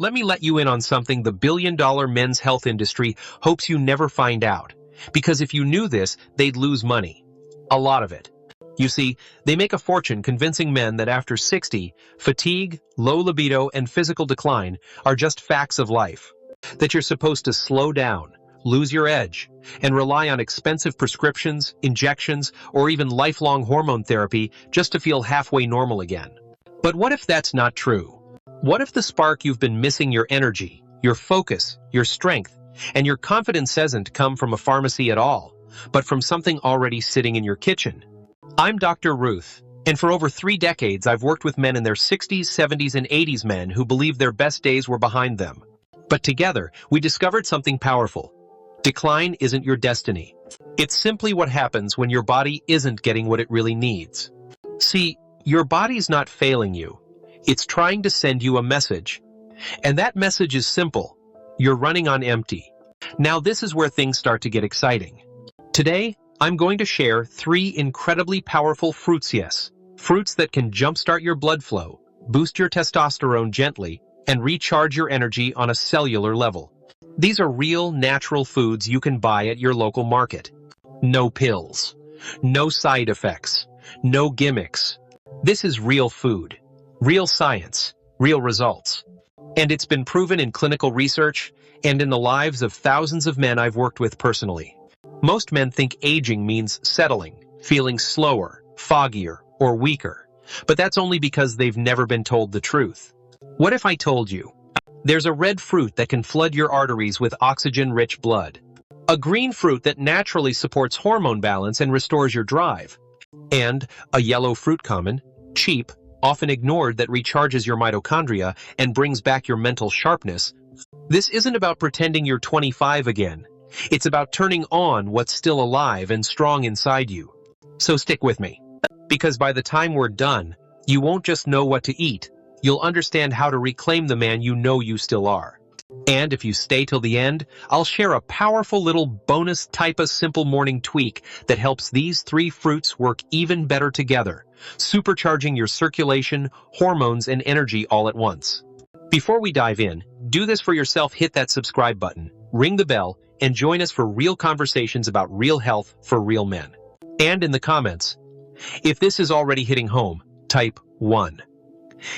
let me let you in on something the billion-dollar men's health industry hopes you never find out. Because if you knew this, they'd lose money. A lot of it. You see, they make a fortune convincing men that after 60, fatigue, low libido, and physical decline are just facts of life. That you're supposed to slow down, lose your edge, and rely on expensive prescriptions, injections, or even lifelong hormone therapy just to feel halfway normal again. But what if that's not true? What if the spark you've been missing, your energy, your focus, your strength, and your confidence hasn't come from a pharmacy at all, but from something already sitting in your kitchen? I'm Dr. Ruth, and for over 3 decades I've worked with men in their 60s, 70s, and 80s, men who believe their best days were behind them. But together, we discovered something powerful. Decline isn't your destiny. It's simply what happens when your body isn't getting what it really needs. See, your body's not failing you. It's trying to send you a message. And that message is simple. You're running on empty. Now this is where things start to get exciting. Today, I'm going to share 3 incredibly powerful fruits, yes. Fruits that can jumpstart your blood flow, boost your testosterone gently, and recharge your energy on a cellular level. These are real, natural foods you can buy at your local market. No pills. No side effects. No gimmicks. This is real food. Real science, real results. And it's been proven in clinical research and in the lives of thousands of men I've worked with personally. Most men think aging means settling, feeling slower, foggier, or weaker. But that's only because they've never been told the truth. What if I told you? There's a red fruit that can flood your arteries with oxygen-rich blood. A green fruit that naturally supports hormone balance and restores your drive. And a yellow fruit, common, cheap, often ignored, that recharges your mitochondria and brings back your mental sharpness. This isn't about pretending you're 25 again. It's about turning on what's still alive and strong inside you. So stick with me. Because by the time we're done, you won't just know what to eat. You'll understand how to reclaim the man you know you still are. And if you stay till the end, I'll share a powerful little bonus type of simple morning tweak that helps these 3 fruits work even better together, supercharging your circulation, hormones, and energy all at once. Before we dive in, do this for yourself. Hit that subscribe button, ring the bell, and join us for real conversations about real health for real men. And in the comments, if this is already hitting home, type 1.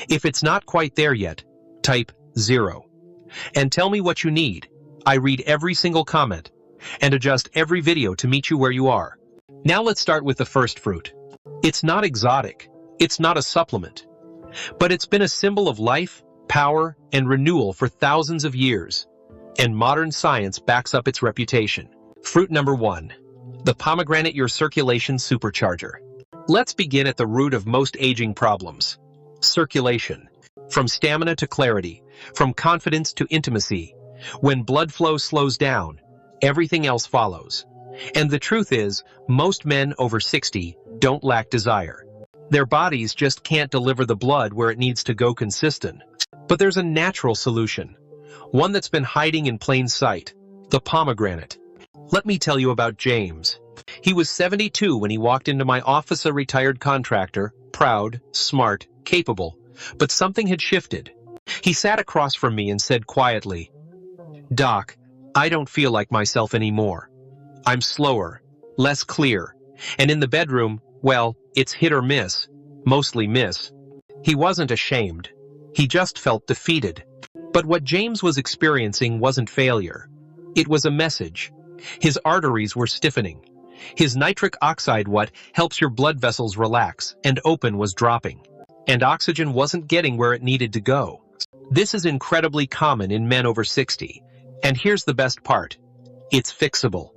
If it's not quite there yet, type 0. And tell me what you need. I read every single comment and adjust every video to meet you where you are. Now let's start with the first fruit. It's not exotic. It's not a supplement. But it's been a symbol of life, power, and renewal for thousands of years. And modern science backs up its reputation. Fruit number 1. The pomegranate, your circulation supercharger. Let's begin at the root of most aging problems. Circulation. From stamina to clarity, from confidence to intimacy. When blood flow slows down, everything else follows. And the truth is, most men over 60 don't lack desire. Their bodies just can't deliver the blood where it needs to go consistent. But there's a natural solution. One that's been hiding in plain sight. The pomegranate. Let me tell you about James. He was 72 when he walked into my office, a retired contractor, proud, smart, capable. But something had shifted. He sat across from me and said quietly, "Doc, I don't feel like myself anymore. I'm slower, less clear, and in the bedroom, well, it's hit or miss, mostly miss." He wasn't ashamed. He just felt defeated. But what James was experiencing wasn't failure. It was a message. His arteries were stiffening. His nitric oxide, what helps your blood vessels relax and open, was dropping. And oxygen wasn't getting where it needed to go. This is incredibly common in men over 60. And here's the best part. It's fixable.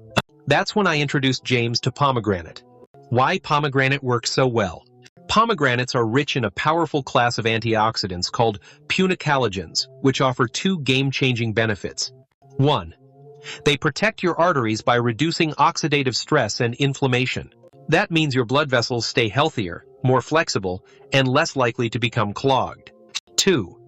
That's when I introduced James to pomegranate. Why pomegranate works so well. Pomegranates are rich in a powerful class of antioxidants called punicalagins, which offer 2 game-changing benefits. 1. They protect your arteries by reducing oxidative stress and inflammation. That means your blood vessels stay healthier, more flexible, and less likely to become clogged. 2.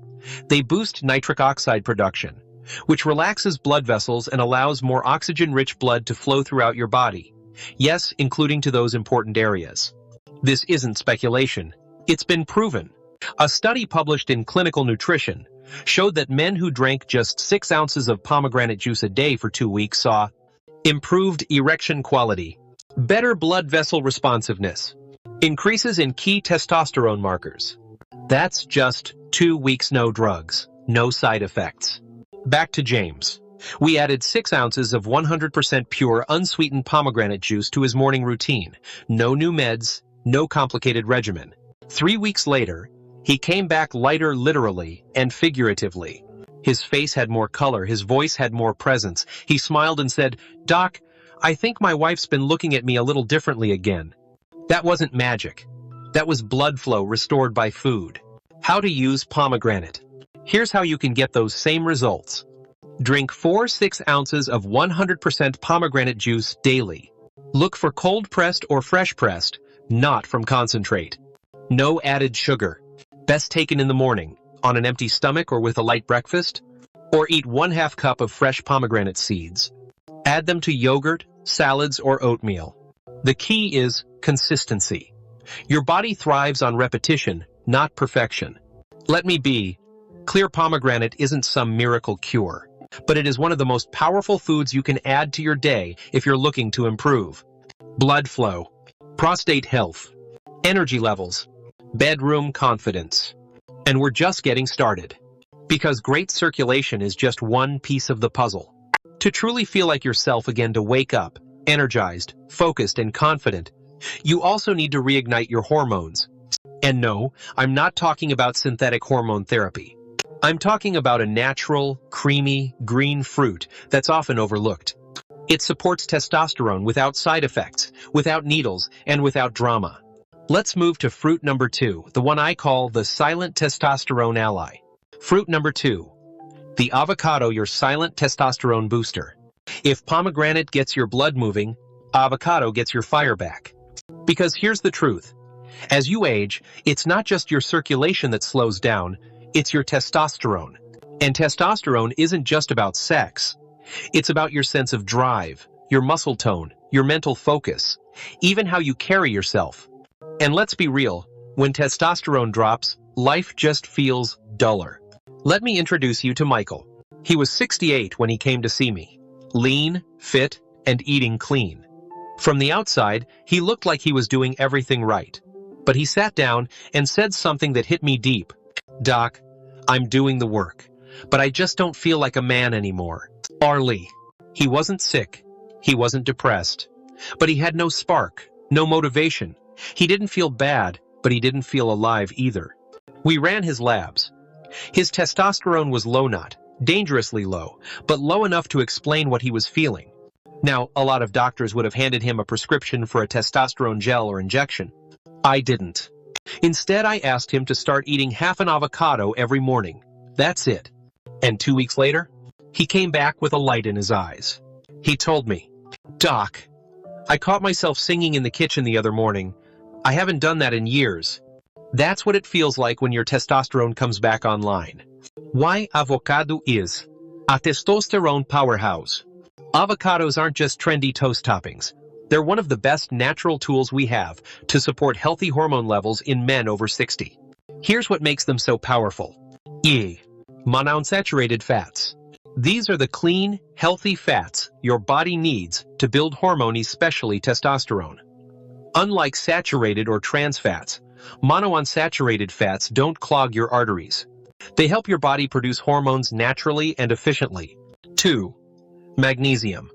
They boost nitric oxide production, which relaxes blood vessels and allows more oxygen-rich blood to flow throughout your body. Yes, including to those important areas. This isn't speculation. It's been proven. A study published in Clinical Nutrition showed that men who drank just 6 ounces of pomegranate juice a day for 2 weeks saw improved erection quality, better blood vessel responsiveness, increases in key testosterone markers. That's just 2 weeks no drugs, no side effects. Back to James. We added 6 ounces of 100% pure, unsweetened pomegranate juice to his morning routine. No new meds, no complicated regimen. 3 weeks later, he came back lighter literally and figuratively. His face had more color, his voice had more presence. He smiled and said, "Doc, I think my wife's been looking at me a little differently again." That wasn't magic. That was blood flow restored by food. How to use pomegranate. Here's how you can get those same results. Drink 4-6 ounces of 100% pomegranate juice daily. Look for cold-pressed or fresh-pressed, not from concentrate. No added sugar. Best taken in the morning, on an empty stomach or with a light breakfast. Or eat 1/2 cup of fresh pomegranate seeds. Add them to yogurt, salads, or oatmeal. The key is consistency. Your body thrives on repetition, not perfection. Let me be clear, pomegranate isn't some miracle cure, but it is one of the most powerful foods you can add to your day if you're looking to improve blood flow, prostate health, energy levels, bedroom confidence. And we're just getting started. Because great circulation is just one piece of the puzzle. To truly feel like yourself again, to wake up, energized, focused, and confident, you also need to reignite your hormones. And no, I'm not talking about synthetic hormone therapy. I'm talking about a natural, creamy, green fruit that's often overlooked. It supports testosterone without side effects, without needles, and without drama. Let's move to fruit number 2, the one I call the silent testosterone ally. Fruit number 2, the avocado, your silent testosterone booster. If pomegranate gets your blood moving, avocado gets your fire back. Because here's the truth. As you age, it's not just your circulation that slows down, it's your testosterone. And testosterone isn't just about sex. It's about your sense of drive, your muscle tone, your mental focus, even how you carry yourself. And let's be real, when testosterone drops, life just feels duller. Let me introduce you to Michael. He was 68 when he came to see me. Lean, fit, and eating clean. From the outside, he looked like he was doing everything right. But he sat down and said something that hit me deep. "Doc, I'm doing the work, but I just don't feel like a man anymore." Arlie. He wasn't sick. He wasn't depressed. But he had no spark, no motivation. He didn't feel bad, but he didn't feel alive either. We ran his labs. His testosterone was low, not dangerously low, but low enough to explain what he was feeling. Now, a lot of doctors would have handed him a prescription for a testosterone gel or injection. I didn't. Instead, I asked him to start eating half an avocado every morning. That's it. And 2 weeks later, he came back with a light in his eyes. He told me, "Doc, I caught myself singing in the kitchen the other morning. I haven't done that in years." That's what it feels like when your testosterone comes back online. Why avocado is a testosterone powerhouse. Avocados aren't just trendy toast toppings. They're one of the best natural tools we have to support healthy hormone levels in men over 60. Here's what makes them so powerful. Monounsaturated fats. These are the clean, healthy fats your body needs to build hormone, especially testosterone. Unlike saturated or trans fats, monounsaturated fats don't clog your arteries. They help your body produce hormones naturally and efficiently. 2. Magnesium.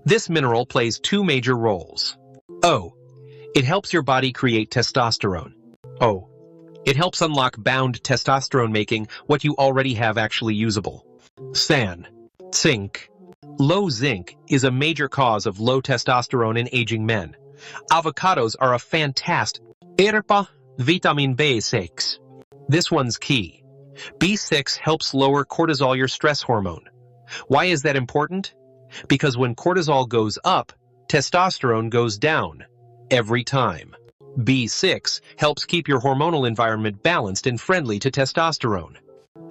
This mineral plays 2 major roles. O. It helps your body create testosterone. O. It helps unlock bound testosterone, making what you already have actually usable. San. Zinc. Low zinc is a major cause of low testosterone in aging men. Avocados are a fantastic vitamin B6. This one's key. B6 helps lower cortisol, your stress hormone. Why is that important? Because when cortisol goes up, testosterone goes down. Every time. B6 helps keep your hormonal environment balanced and friendly to testosterone.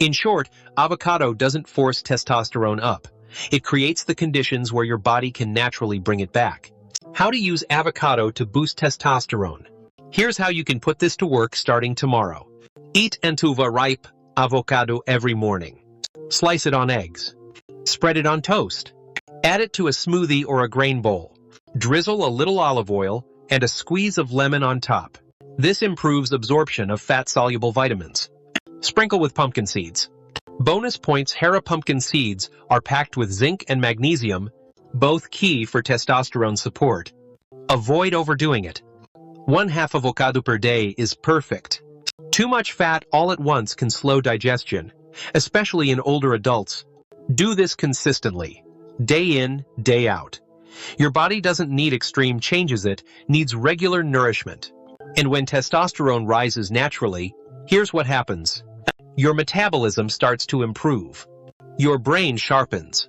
In short, avocado doesn't force testosterone up. It creates the conditions where your body can naturally bring it back. How to use avocado to boost testosterone. Here's how you can put this to work starting tomorrow. Eat Antuva ripe avocado every morning. Slice it on eggs. Spread it on toast. Add it to a smoothie or a grain bowl. Drizzle a little olive oil and a squeeze of lemon on top. This improves absorption of fat-soluble vitamins. Sprinkle with pumpkin seeds. Bonus points: Hera pumpkin seeds are packed with zinc and magnesium, both key for testosterone support. Avoid overdoing it. 1/2 avocado per day is perfect. Too much fat all at once can slow digestion, especially in older adults. Do this consistently, day in, day out. Your body doesn't need extreme changes, it needs regular nourishment. And when testosterone rises naturally, here's what happens. Your metabolism starts to improve. Your brain sharpens.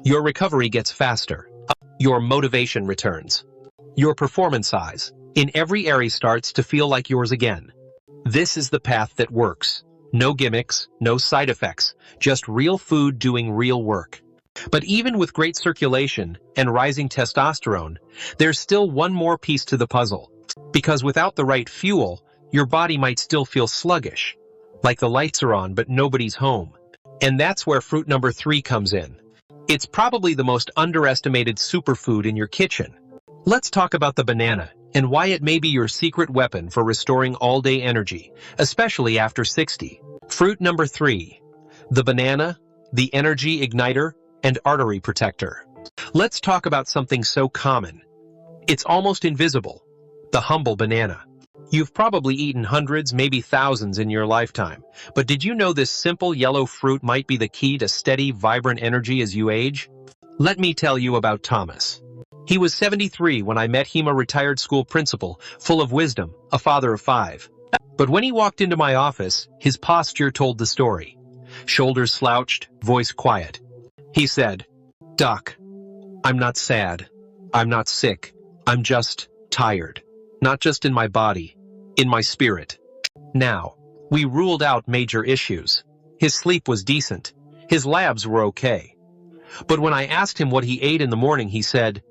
Your recovery gets faster. Your motivation returns. Your performance size in every area starts to feel like yours again. This is the path that works. No gimmicks, no side effects, just real food doing real work. But even with great circulation and rising testosterone, there's still one more piece to the puzzle. Because without the right fuel, your body might still feel sluggish, like the lights are on but nobody's home. And that's where fruit number 3 comes in. It's probably the most underestimated superfood in your kitchen. Let's talk about the banana and why it may be your secret weapon for restoring all-day energy, especially after 60. Fruit number 3, the banana, the energy igniter and artery protector. Let's talk about something so common. It's almost invisible, the humble banana. You've probably eaten hundreds, maybe thousands in your lifetime, but did you know this simple yellow fruit might be the key to steady, vibrant energy as you age? Let me tell you about Thomas. He was 73 when I met him, a retired school principal, full of wisdom, a father of 5. But when he walked into my office, his posture told the story. Shoulders slouched, voice quiet. He said, "Doc, I'm not sad. I'm not sick. I'm just tired. Not just in my body, in my spirit." Now, we ruled out major issues. His sleep was decent. His labs were okay. But when I asked him what he ate in the morning, he said,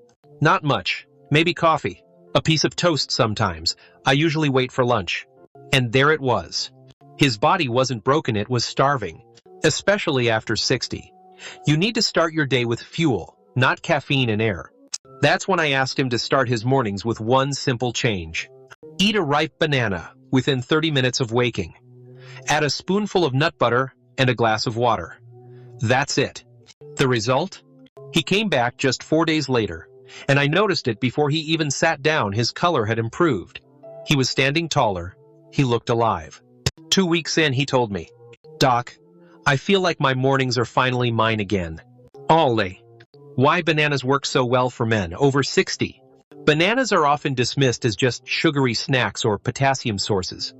"Not much. Maybe coffee. A piece of toast sometimes. I usually wait for lunch." And there it was. His body wasn't broken, it was starving. Especially after 60. You need to start your day with fuel, not caffeine and air. That's when I asked him to start his mornings with one simple change. Eat a ripe banana within 30 minutes of waking. Add a spoonful of nut butter and a glass of water. That's it. The result? He came back just 4 days later, and I noticed it before he even sat down. His color had improved. He was standing taller. He looked alive. 2 weeks in, he told me, "Doc, I feel like my mornings are finally mine again." Ole. Why bananas work so well for men over 60? Bananas are often dismissed as just sugary snacks or potassium sources.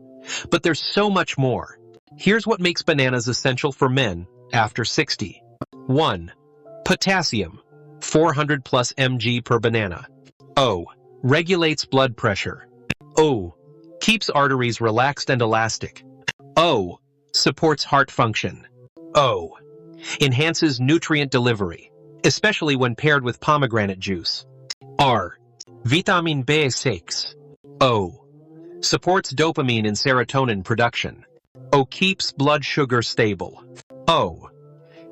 But there's so much more. Here's what makes bananas essential for men after 60. 1. Potassium, 400 plus mg per banana. O. Regulates blood pressure. O. Keeps arteries relaxed and elastic. O. Supports heart function. O. Enhances nutrient delivery, especially when paired with pomegranate juice. R. Vitamin B6. O. Supports dopamine and serotonin production. O. Keeps blood sugar stable. O.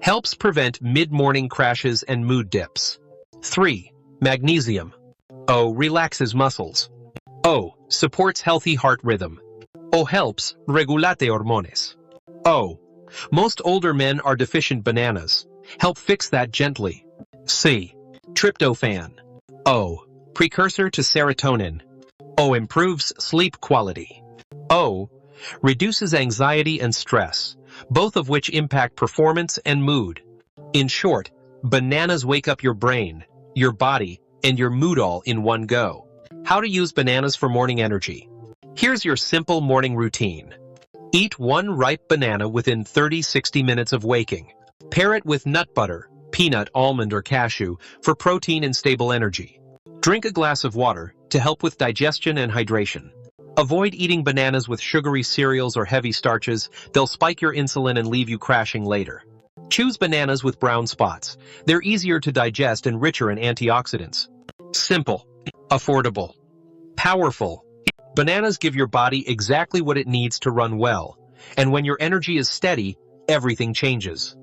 Helps prevent mid-morning crashes and mood dips. 3. Magnesium. O. Relaxes muscles. O. Supports healthy heart rhythm. O. Helps regulate hormones. O. Most older men are deficient bananas. Help fix that gently. C. Tryptophan. O. Precursor to serotonin. O. Improves sleep quality. O. Reduces anxiety and stress, both of which impact performance and mood. In short, bananas wake up your brain, your body, and your mood all in one go. How to use bananas for morning energy. Here's your simple morning routine. Eat one ripe banana within 30-60 minutes of waking. Pair it with nut butter, peanut, almond, or cashew for protein and stable energy. Drink a glass of water to help with digestion and hydration. Avoid eating bananas with sugary cereals or heavy starches. They'll spike your insulin and leave you crashing later. Choose bananas with brown spots. They're easier to digest and richer in antioxidants. Simple, affordable, powerful. Bananas give your body exactly what it needs to run well. And when your energy is steady, everything changes.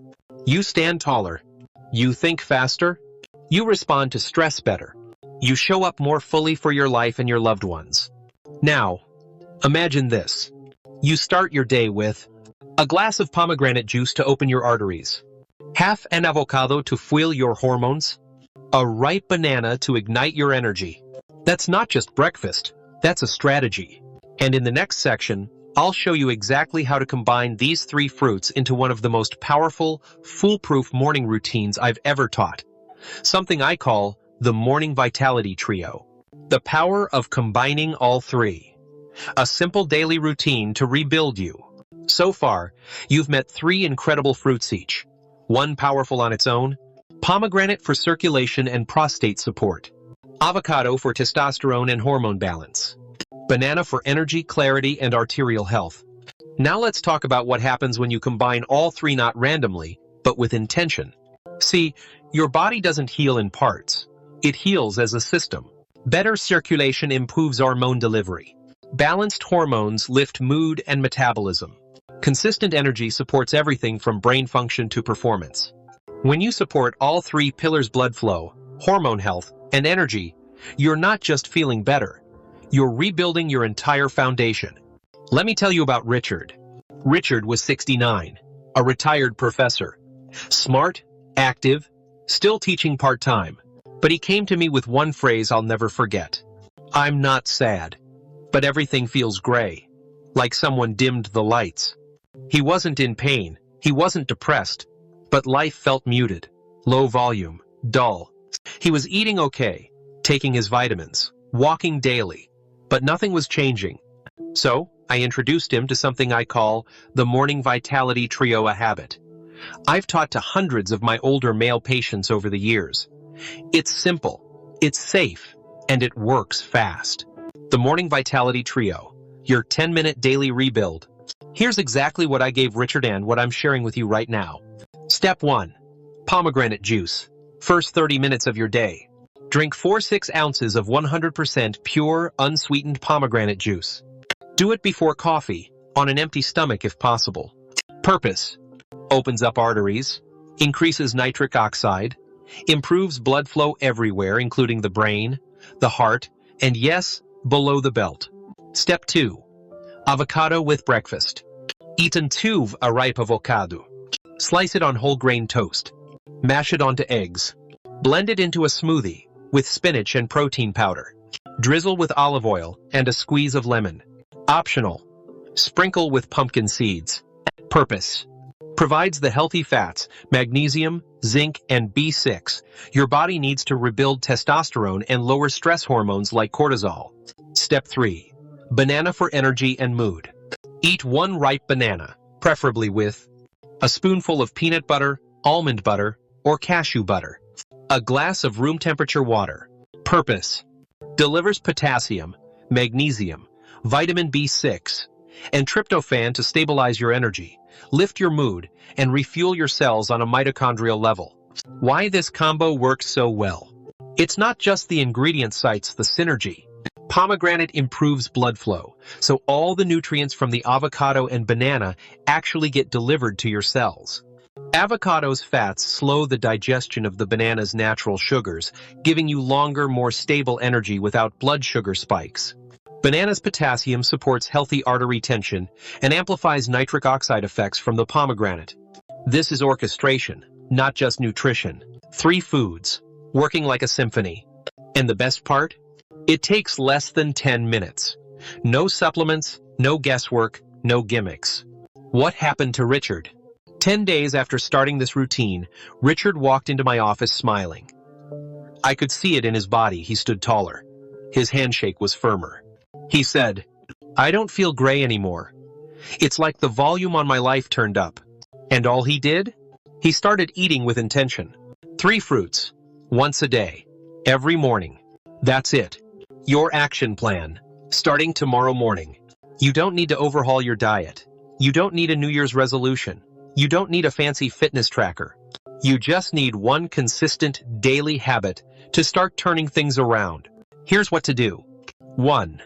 You stand taller. You think faster. You respond to stress better. You show up more fully for your life and your loved ones. Now, imagine this. You start your day with a glass of pomegranate juice to open your arteries, half an avocado to fuel your hormones, a ripe banana to ignite your energy. That's not just breakfast, that's a strategy. And in the next section, I'll show you exactly how to combine these 3 fruits into one of the most powerful, foolproof morning routines I've ever taught. Something I call the Morning Vitality Trio. The power of combining all 3. A simple daily routine to rebuild you. So far, you've met 3 incredible fruits each. One powerful on its own, pomegranate for circulation and prostate support, avocado for testosterone and hormone balance, banana for energy, clarity, and arterial health. Now let's talk about what happens when you combine all 3 not randomly, but with intention. See, your body doesn't heal in parts. It heals as a system. Better circulation improves hormone delivery. Balanced hormones lift mood and metabolism. Consistent energy supports everything from brain function to performance. When you support all 3 pillars: blood flow, hormone health, and energy, you're not just feeling better. You're rebuilding your entire foundation. Let me tell you about Richard. Richard was 69, a retired professor. Smart, active, still teaching part-time. But he came to me with one phrase I'll never forget. I'm not sad, but everything feels gray, like someone dimmed the lights. He wasn't in pain, he wasn't depressed, but life felt muted, low volume, dull. He was eating okay, taking his vitamins, walking daily, but nothing was changing. So, I introduced him to something I call the Morning Vitality Trio, a habit. I've taught to hundreds of my older male patients over the years. It's simple, it's safe, and it works fast. The Morning Vitality Trio, your 10-minute daily rebuild. Here's exactly what I gave Richard and what I'm sharing with you right now. Step 1. Pomegranate juice. First 30 minutes of your day. Drink 4-6 ounces of 100% pure, unsweetened pomegranate juice. Do it before coffee, on an empty stomach if possible. Purpose: opens up arteries, increases nitric oxide, improves blood flow everywhere, including the brain, the heart, and yes, below the belt. Step 2. Avocado with breakfast. Eaten 2 a ripe avocado. Slice it on whole grain toast. Mash it onto eggs. Blend it into a smoothie with spinach and protein powder. Drizzle with olive oil and a squeeze of lemon. Optional. Sprinkle with pumpkin seeds. Purpose: provides the healthy fats, magnesium, zinc, and B6 your body needs to rebuild testosterone and lower stress hormones like cortisol. Step 3. Banana for energy and mood. Eat 1 ripe banana, preferably with a spoonful of peanut butter, almond butter, or cashew butter. A glass of room temperature water. Purpose: delivers potassium, magnesium, vitamin B6, and tryptophan to stabilize your energy, lift your mood, and refuel your cells on a mitochondrial level. Why this combo works so well? It's not just the ingredient sites, the synergy. Pomegranate improves blood flow, so all the nutrients from the avocado and banana actually get delivered to your cells. Avocado's fats slow the digestion of the banana's natural sugars, giving you longer, more stable energy without blood sugar spikes. Banana's potassium supports healthy artery tension and amplifies nitric oxide effects from the pomegranate. This is orchestration, not just nutrition. 3 foods, working like a symphony. And the best part? It takes less than 10 minutes. No supplements, no guesswork, no gimmicks. What happened to Richard? 10 days after starting this routine, Richard walked into my office smiling. I could see it in his body. He stood taller. His handshake was firmer. He said, "I don't feel gray anymore. It's like the volume on my life turned up." And all he did? He started eating with intention. 3 fruits, once a day, every morning. That's it. Your action plan, starting tomorrow morning. You don't need to overhaul your diet. You don't need a New Year's resolution. You don't need a fancy fitness tracker. You just need one consistent daily habit to start turning things around. Here's what to do. 1.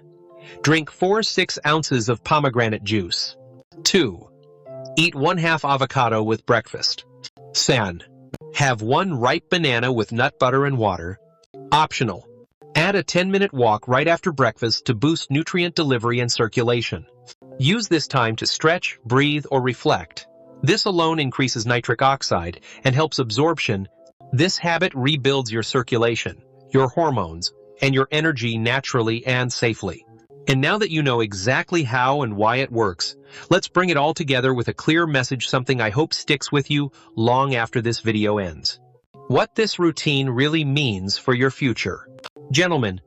Drink 4-6 ounces of pomegranate juice. 2. Eat 1/2 avocado with breakfast. San. Have 1 ripe banana with nut butter and water. Optional. Add a 10-minute walk right after breakfast to boost nutrient delivery and circulation. Use this time to stretch, breathe, or reflect. This alone increases nitric oxide and helps absorption. This habit rebuilds your circulation, your hormones, and your energy naturally and safely. And now that you know exactly how and why it works, let's bring it all together with a clear message, something I hope sticks with you long after this video ends. What this routine really means for your future. Gentlemen,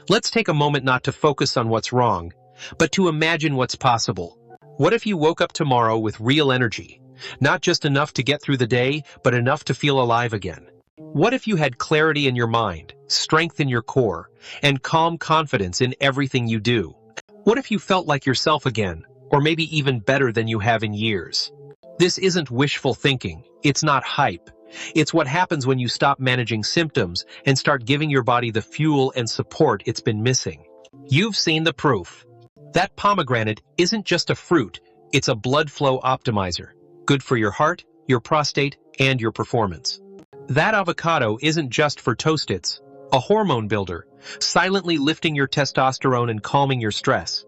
let's take a moment not to focus on what's wrong, but to imagine what's possible. What if you woke up tomorrow with real energy? Not just enough to get through the day, but enough to feel alive again. What if you had clarity in your mind, strength in your core, and calm confidence in everything you do? What if you felt like yourself again, or maybe even better than you have in years? This isn't wishful thinking. It's not hype. It's what happens when you stop managing symptoms and start giving your body the fuel and support it's been missing. You've seen the proof. That pomegranate isn't just a fruit, it's a blood flow optimizer. Good for your heart, your prostate, and your performance. That avocado isn't just for toast, it's a hormone builder, silently lifting your testosterone and calming your stress.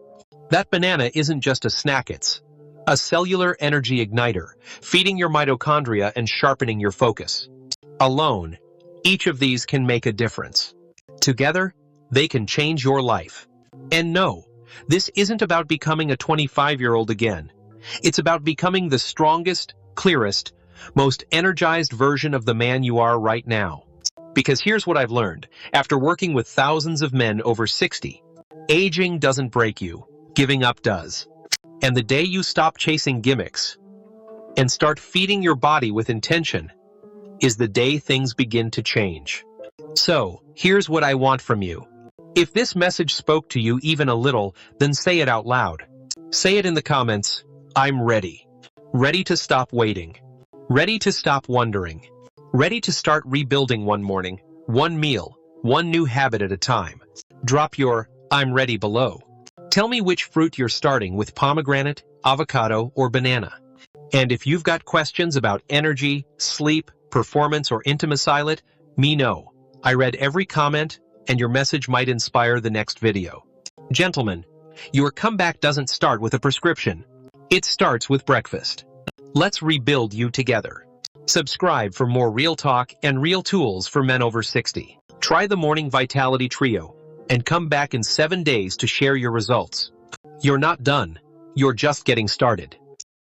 That banana isn't just a snack, it's a cellular energy igniter, feeding your mitochondria and sharpening your focus. Alone, each of these can make a difference. Together, they can change your life. And no, this isn't about becoming a 25-year-old again. It's about becoming the strongest, clearest, most energized version of the man you are right now. Because here's what I've learned. After working with thousands of men over 60, aging doesn't break you. Giving up does. And the day you stop chasing gimmicks and start feeding your body with intention is the day things begin to change. So, here's what I want from you. If this message spoke to you even a little, then say it out loud. Say it in the comments. I'm ready. Ready to stop waiting. Ready to stop wondering. Ready to start rebuilding one morning, one meal, one new habit at a time. Drop your I'm ready below. Tell me which fruit you're starting with: pomegranate, avocado, or banana. And if you've got questions about energy, sleep, performance, or intimacy, let me know. I read every comment, and your message might inspire the next video. Gentlemen, your comeback doesn't start with a prescription. It starts with breakfast. Let's rebuild you together. Subscribe for more real talk and real tools for men over 60. Try the Morning Vitality Trio and come back in 7 days to share your results. You're not done. You're just getting started.